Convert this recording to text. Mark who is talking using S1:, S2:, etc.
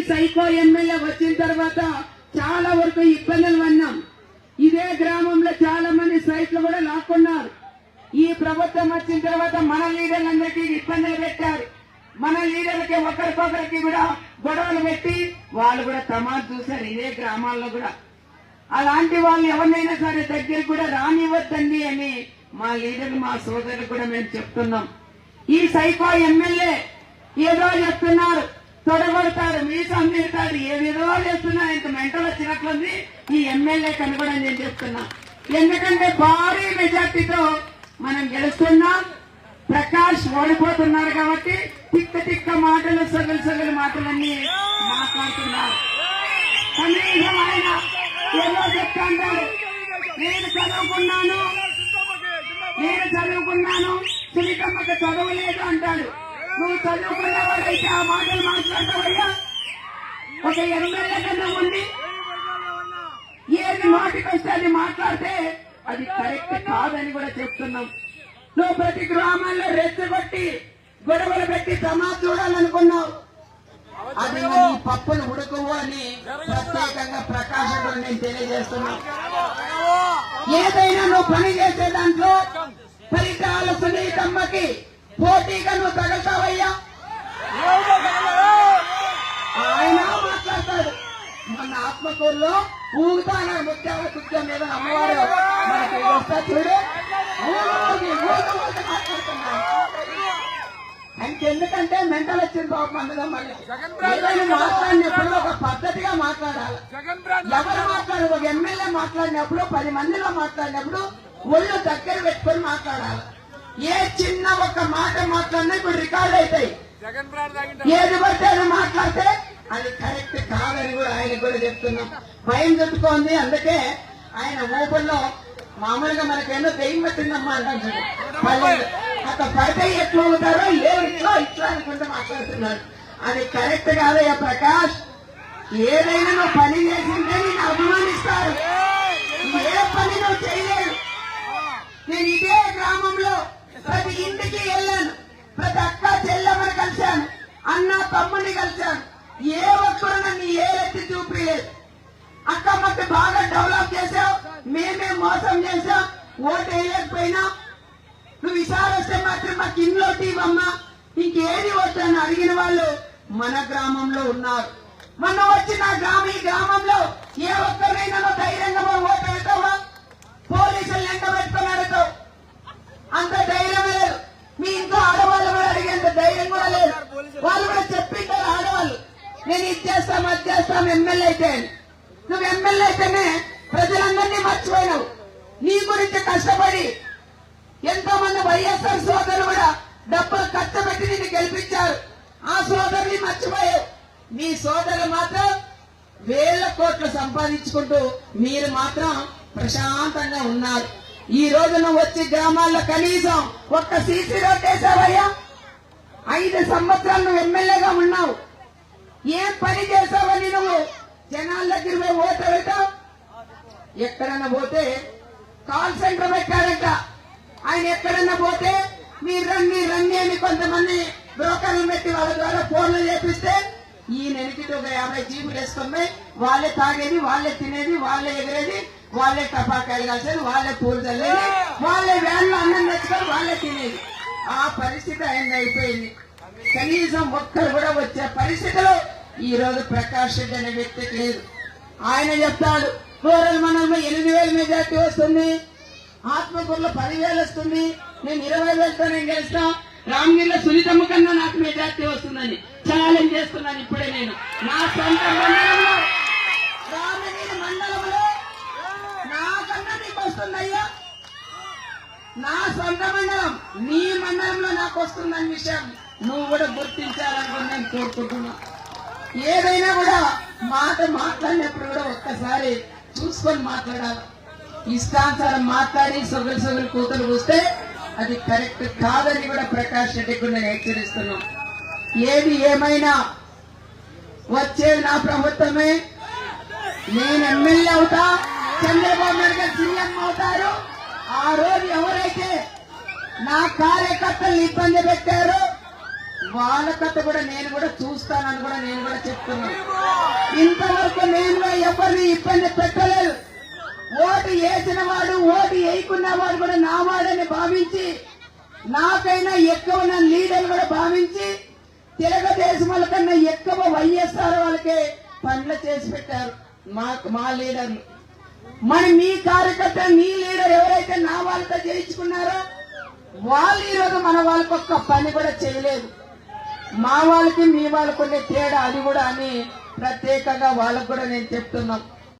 S1: Psycho MLA వచ్చిన తర్వాత చాలా వరకు ఇబ్బందులు పడినాం. ఇదే గ్రామంలో చాలా మంది సైట్లు కూడా లాక్కున్నారు. ఈ ప్రభుత్వం వచ్చిన తర్వాత మన లీడర్లందరికీ ఇబ్బందులు పెట్టారు. మన లీడర్లకి ఒకరికొకరికి కూడా గొడవలు పెట్టి వాళ్ళు కూడా ప్రమాదం చూశారు ఇదే గ్రామాల్లో కూడా. అలాంటి వాళ్ళు ఎవరినైనా సరే దగ్గరికి కూడా రానివ్వద్దండి అని మా లీడర్లు మా సోదరులు కూడా మేము చెప్తున్నాం. ఈ సైకో ఎమ్మెల్యే ఏదో చెప్తున్నారు, తొడగొడతాడు, మీసం తిడతాడు, ఏదేదో చేస్తున్నారు. ఇంత మెంటల్ వచ్చినట్లుంది ఈ ఎమ్మెల్యే కని కూడా నేను చెప్తున్నా. ఎందుకంటే భారీ మెజార్టీతో మనం గెలుస్తున్నాం. ప్రకాష్ ఓడిపోతున్నాడు కాబట్టి తిక్క మాటలు సగలు మాటలన్నీ మాట్లాడుతున్నారు. కనీసం ఆయన ఏదో చెప్తాంటాడు, నేను చదువుకున్నాను సునీతమ్మకి చదవలేదు అంటాడు. నువ్వు చదువుకున్నవాడైతే ఆ మాటలు మాట్లాడతావయ్యా? ఒక ఎమ్మెల్యే కన్నా ఉండి ఏది నోటికి వస్తే అది మాట్లాడితే అది కరెక్ట్ కాదని కూడా చెప్తున్నాం. నువ్వు ప్రతి గ్రామాల్లో రెచ్చగొట్టి గొడవలు పెట్టి సమాజ్ చూడాలనుకున్నావు. అది నీ పప్పులు ఉడకవు అని ప్రత్యేకంగా ప్రకాశం కూడా నేను తెలియజేస్తున్నాను. ఏదైనా నువ్వు పని చేసే దాంట్లో ఫలితాలు సునీతమ్మకి పోటీగా నువ్వు తగలుతావయ్యా? ఆయన మాట్లాడతాడు. మన ఆత్మకూరులో ఊగుతాన ముత్యాల కుత్యం మీద అమ్మవారు మనకి వస్తా చూడు మాట్లాడుతున్నాను. ఎందుకంటే మెంటల్ వచ్చింది పాపం అందులో. మళ్ళీ ఏదైనా మాట్లాడినప్పుడు ఒక పద్ధతిగా మాట్లాడాలి. ఎవరు మాట్లాడారు? ఒక ఎమ్మెల్యే మాట్లాడినప్పుడు 10 మందిలో మాట్లాడినప్పుడు ఒళ్ళు దగ్గర పెట్టుకొని మాట్లాడాలి. ఏ చిన్న ఒక మాట మాట్లాడినా ఇప్పుడు రికార్డ్ అవుతాయి. ఏది పడితే అది మాట్లాడితే అది కరెక్ట్ కాదని కూడా ఆయన కూడా చెప్తున్నాం. భయం చుట్టుకోండి. అందుకే ఆయన ఊపిరిలో మామూలుగా మనకేమో దెయ్యం పట్టిందమ్మా అంటాం చూడు, అట్లా పడితే ఎట్లా అవుతారో ఇట్లా అనుకుంటే మాట్లాడుతున్నారు. అది కరెక్ట్ కాదయ్యా ప్రకాష్. ఏదైనా నువ్వు పని చేసింటే నేను అభిమానిస్తారు. ఏ పని నువ్వు చేయలేదు. నేను ఇదే గ్రామంలో ప్రతి ఇంటికి వెళ్ళాను, ప్రతి అక్క చెల్లెమ్మని కలిశాను, అన్న తమ్ముని కలిశాను. ఏ ఒక్కరు నన్ను ఏలెత్తి చూపించలేదు. అక్క మాకు బాగా డెవలప్ చేశావు, మేమే మోసం చేశాం, ఓటు వేయకపోయినా నువ్వు ఈసారి వస్తే మాత్రం మాకు ఇంట్లో టీవమ్మా ఇంకేది వద్దని అడిగిన వాళ్ళు మన గ్రామంలో ఉన్నారు. మొన్న వచ్చిన ఈ గ్రామంలో ఏ ఒక్కరైనా ధైర్యంగా ఓటు పెడతావా? పోలీసులు ఎంట పెట్టుకుని అడుగుతావు. అంత ధైర్యం లేదు. మీ ఇంట్లో ఆడవాళ్ళు కూడా అడిగేంత ధైర్యం కూడా లేదు. వాళ్ళు కూడా చెప్పింటారు ఆడవాళ్ళు, నేను ఇది చేస్తాం అది చేస్తాం ఎమ్మెల్యే అయితే. నువ్వు ఎమ్మెల్యే అయితేనే ప్రజలందరినీ మర్చిపోయినావు. నీ గురించి కష్టపడి ఎంతో మంది వైఎస్ఆర్ సోదరులు కూడా డబ్బులు ఖర్చు పెట్టి నిన్ను గెలిపించారు. ఆ సోదరుని మర్చిపోయావు. మీ సోదరులు మాత్రం 1000 కోట్లు సంపాదించుకుంటూ మీరు మాత్రం ప్రశాంతంగా ఉన్నారు. ఈ రోజు నువ్వు వచ్చి గ్రామాల్లో కనీసం ఒక్క సీసీ రోడ్ వేసావయ్యా? 5 సంవత్సరాలు నువ్వు ఎమ్మెల్యేగా ఉన్నావు. ఏం పని చేసావని నువ్వు జనాల దగ్గర పోయి ఓటు వెళ్తావు? ఎక్కడన్నా పోతే కాల్ సెంటర్ పెట్టారంట. ఆయన ఎక్కడన్నా పోతే మీరు రండి అని కొంతమంది బ్రోకర్లు పెట్టి వాళ్ళ ద్వారా ఫోన్లు చేపిస్తే ఈయన ఎనికిటి ఒక 50 జీపులు వేసుకొని వాళ్ళే తాగేది, వాళ్ళే తినేది, వాళ్ళే ఎగిరేది, వాళ్ళే టపాకాయలు కాల్చేది, వాళ్ళే పూలు చల్లేది, వాళ్ళే వ్యాన్లో అన్నం తెచ్చుకొని వాళ్ళే తినేది. ఆ పరిస్థితి ఆయన అయిపోయింది. కనీసం ఒక్కరు కూడా వచ్చే పరిస్థితిలో ఈ రోజు ప్రకాష్ రెడ్డి అనే వ్యక్తికి లేదు. ఆయన చెప్తాడు రూరల్ మండలంలో 8,000 మెజార్టీ వస్తుంది, ఆత్మకూరులో 10,000 వస్తుంది, నేను 20,000తో నేను గెలుస్తా, రామగిరిలో సునీతమ్మ కన్నా నాకు మెజార్టీ వస్తుందని ఛాలెంజ్ చేస్తున్నాను. ఇప్పుడే నేను నా సొంత మండలంలో రామగిరి మండలంలో నాకన్నా నీకు వస్తుందయ్యా. నా సొంత మండలం నీ మండలంలో నాకు వస్తుందని విషయం నువ్వు కూడా గుర్తించాలని నేను కోరుకుంటున్నా. ఏదైనా కూడా మాట మాట్లాడినప్పుడు కూడా ఒక్కసారి చూసుకొని మాట్లాడాలి. ఇష్టానుసారం మాట్లాడి సొగలు కూతురు కూస్తే అది కరెక్ట్ కాదని కూడా ప్రకాష్ రెడ్డికి కూడా నేను హెచ్చరిస్తున్నాం. ఏది ఏమైనా వచ్చేది నా ప్రభుత్వమే. నేను ఎమ్మెల్యే అవుతా, చంద్రబాబు నాయుడు గారు సీఎం అవుతారు. ఆ రోజు ఎవరైతే నా కార్యకర్తలు ఇబ్బంది పెట్టారో వాళ్ళ కథ కూడా నేను కూడా చూస్తానని కూడా నేను కూడా చెప్తున్నాను. ఇంతవరకు నేను ఎవరిని ఇబ్బంది పెట్టలేదు. ఓటు వేసిన వాడు ఓటు వేయకున్న వాడు కూడా నా వాడని భావించి, నాకైనా ఎక్కువ నా లీడర్ కూడా భావించి, తెలుగుదేశం వాళ్ళ కన్నా ఎక్కువ వైఎస్ఆర్ వాళ్ళకే పనులు చేసి పెట్టారు మా లీడర్లు. మరి మీ కార్యకర్త మీ లీడర్ ఎవరైతే నా వాళ్ళతో చేయించుకున్నారో వాళ్ళు ఈరోజు మన వాళ్ళకి ఒక్క పని కూడా చేయలేదు. మా వాళ్ళకి మీ వాళ్ళకు ఉండే తేడా అది కూడా అని ప్రత్యేకంగా వాళ్ళకు కూడా నేను చెప్తున్నాం.